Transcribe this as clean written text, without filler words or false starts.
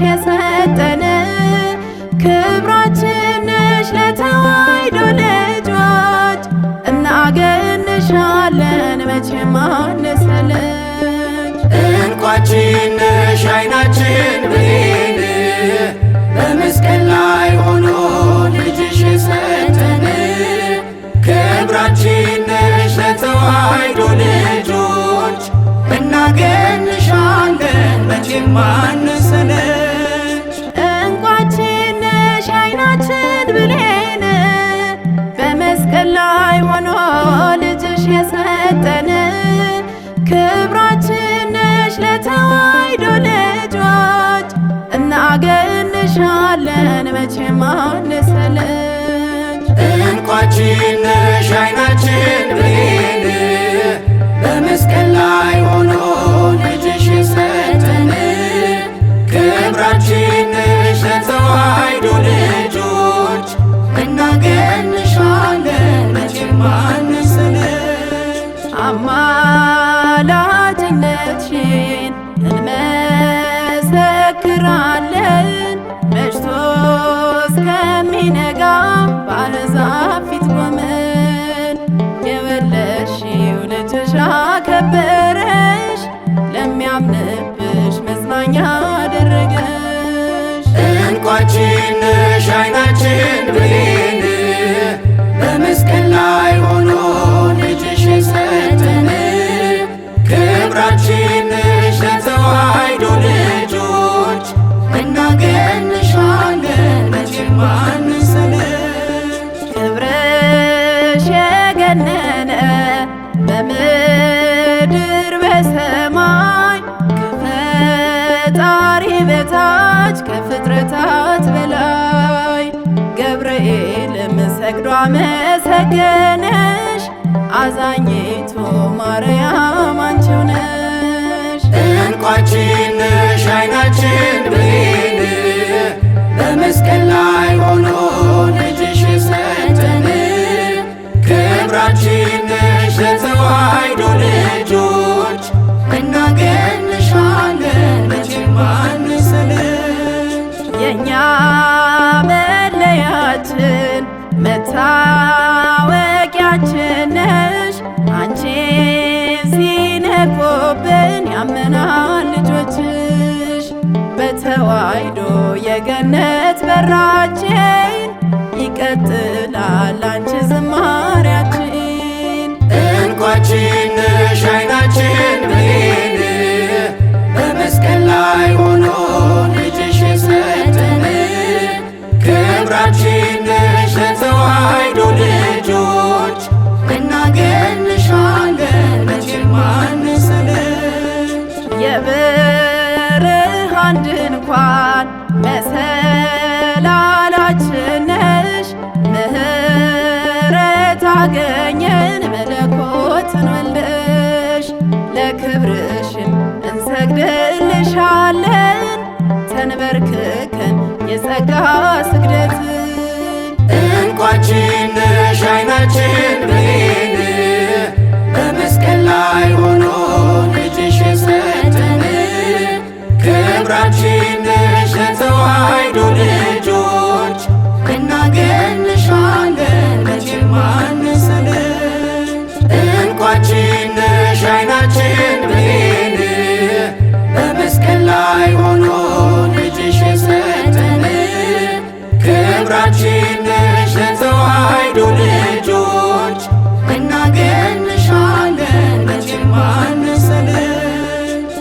የሰጠን ክብራችን ነሽ ለተዋሕዶ ልጆች እናገንሻለን መቼም አንሰለች። እንቋችን ነሽ ዓይናችን ብሌን በመስቀል ላይ ሆኖ ልጅሽ የሰጠን ክብራችን ነሽ ለተዋሕዶ ልጆች እናገንሻለን መቼም አንሰለች። እንቋችን ነሽ ዓይናችን ብሌን በመስቀል ላይ ሆኖ ልጅሽ የሰጠን ክብራችን ነሽ ለተዋሕዶ ልጆች እናገንሻለን መቼም አንሰለች። እንቋችን ነሽ ዓይናችን ብሌን በመስቀል ላይ ሆኖ ልጅሽ የሰጠን ክብራችን ነሽ ለተዋሕዶ ልጆች እናገንሻለን መቼም አንሰለች። አማላጅነትሽን እንመሰክራለን መሽቶ እስከሚነጋ በአሕዛብ ፊት ቆመን የወለድሽው ልጅሽ አከበረሽ ለሚያምንብሽ መጽናኛ አደረገሽ። እንቋችን ነሽ ዓይናችን ብሌን በመስቀል ላይ ሆኖ ልጅሽ የሰጠን ክብራችን ነሽ ለተዋሕዶ ልጆች እናገንሻለን መቼም አንሰለች። ክብርሽ የገነነ በምድር በሰማይ ከፈጣሪ በታች ከፍጥረታት በላይ ገብርኤልም ሰግዶ አመሰገነሽ አዛኝቱ ማርያም አንቺው ነሽ። እንቋችን ነሽ ዓይናችን ብሌን በመስቀል ላይ ሆኖ ልጅሽ የሰጠን ክብራችን ነሽ ለተዋሕዶ ልጆች እናገንሻለን መቼም አንሰለች። የእኛ መለያችን መታወቂያችን ነሽ አንቺን ሲነኩብን ያመናል ልጆችሽ በተዋሕዶ የገነት በራችን ይቀጥላል አንቺ ዝማሪያችን። እንቋችን ነሽ ዓይናችን ብሌን በመስቀል ላይ ሆኖ ልጅሽ የሰጠን ክብራችን ነሽ ለተዋሕዶ ልጆች እናገንሻለን መቼም አንሰለች። የብርሃን ድንኳን መሰላላችን ነሽ ምሕረት አገኘን መለኮትን ወልደሽ ለክብርሽም እንሰግድልሻለን ተንበርክከን የጸጋ ስግደትን። እንቋችን ነሽ ዓይናችን ብሌን በመስቀል ላይ ሆኖ ልጅሽ የሰጠን ክብራችን ነሽ ለተዋሕዶ ልጆች እናገንሻለን መቼም አንሰለች። እንቋችን ነሽ ዓይናችን ብሌን በመስቀል ላይ ሆኖ ልጅሽ የሰጠን ክብራችን ነሽ ለተዋሕዶ ልጆች እናገንሻለን መቼም አንሰለች።